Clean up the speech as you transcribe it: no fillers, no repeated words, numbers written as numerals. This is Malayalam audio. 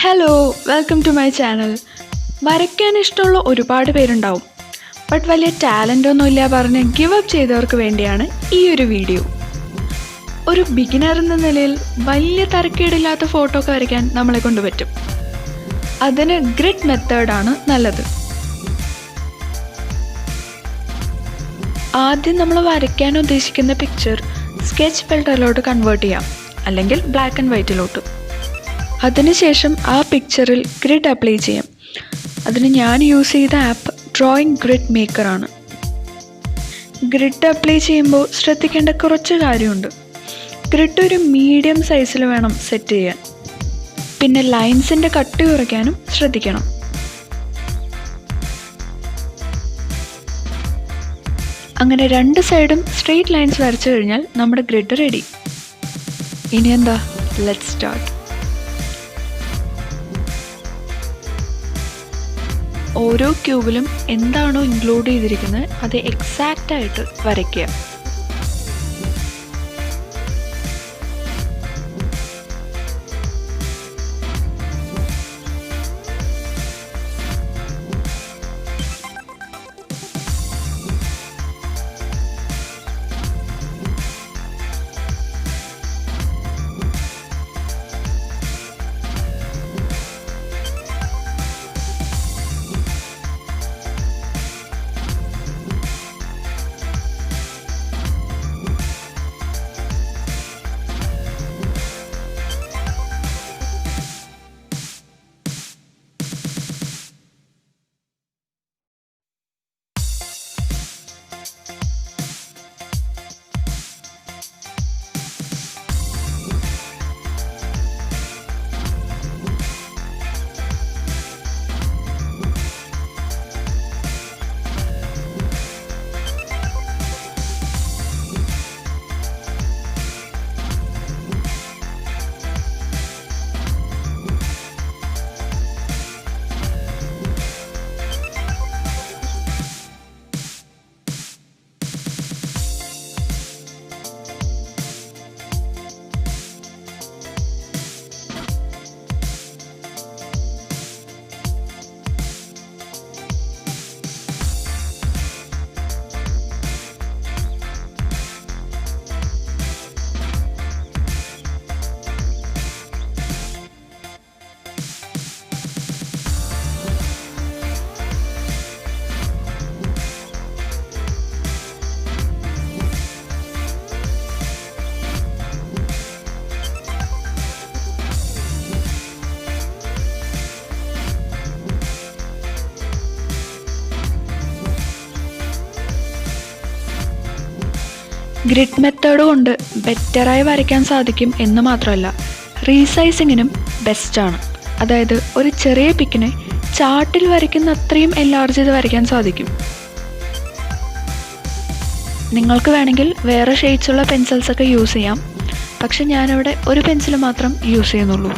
Hello, welcome to my channel. വരയ്ക്കാൻ ഇഷ്ടമുള്ള ഒരുപാട് പേരുണ്ടാവും. ബട്ട് വലിയ ടാലൻ്റ് ഒന്നുമില്ല പറഞ്ഞ് ഗിവ് അപ്പ് ചെയ്തവർക്ക് വേണ്ടിയാണ് ഈ ഒരു വീഡിയോ. ഒരു ബിഗിനർ എന്ന നിലയിൽ വലിയ തരക്കേടില്ലാത്ത ഫോട്ടോ ഒക്കെ വരയ്ക്കാൻ നമ്മളെ കൊണ്ട് പറ്റും. അതിന് ഗ്രിഡ് മെത്തേഡാണ് നല്ലത്. ആദ്യം നമ്മൾ വരയ്ക്കാൻ ഉദ്ദേശിക്കുന്ന പിക്ചർ സ്കെച്ച് ഫിൽറ്ററിലോട്ട് കൺവേർട്ട് ചെയ്യാം, അല്ലെങ്കിൽ ബ്ലാക്ക് ആൻഡ് വൈറ്റിലോട്ട്. അതിനുശേഷം ആ പിക്ചറിൽ ഗ്രിഡ് അപ്ലൈ ചെയ്യാം. അതിന് ഞാൻ യൂസ് ചെയ്ത ആപ്പ് ഡ്രോയിങ് ഗ്രിഡ് മേക്കറാണ്. ഗ്രിഡ് അപ്ലൈ ചെയ്യുമ്പോൾ ശ്രദ്ധിക്കേണ്ട കുറച്ച് കാര്യമുണ്ട്. ഗ്രിഡ് ഒരു മീഡിയം സൈസിൽ വേണം സെറ്റ് ചെയ്യാൻ. പിന്നെ ലൈൻസിൻ്റെ കട്ടി കുറയ്ക്കാനും ശ്രദ്ധിക്കണം. അങ്ങനെ രണ്ട് സൈഡും സ്ട്രെയിറ്റ് ലൈൻസ് വരച്ചു കഴിഞ്ഞാൽ നമ്മുടെ ഗ്രിഡ് റെഡി. ഇനി എന്താ, ലെറ്റ്സ് സ്റ്റാർട്ട്. ഓരോ ക്യൂബിലും എന്താണോ ഇൻക്ലൂഡ് ചെയ്തിരിക്കുന്നത് അത് എക്സാക്റ്റായിട്ട് വരയ്ക്കുക. ഗ്രിഡ് മെത്തേഡ് കൊണ്ട് ബെറ്ററായി വരയ്ക്കാൻ സാധിക്കും എന്ന് മാത്രമല്ല, റീസൈസിങ്ങിനും ബെസ്റ്റാണ്. അതായത് ഒരു ചെറിയ പിക്കിനെ ചാർട്ടിൽ വരയ്ക്കുന്ന അത്രയും എൻലാർജ് ചെയ്ത് വരയ്ക്കാൻ സാധിക്കും. നിങ്ങൾക്ക് വേണമെങ്കിൽ വേറെ ഷെയ്ഡ്സുള്ള പെൻസിൽസൊക്കെ യൂസ് ചെയ്യാം. പക്ഷെ ഞാനിവിടെ ഒരു പെൻസിൽ മാത്രം യൂസ് ചെയ്യുന്നുള്ളൂ.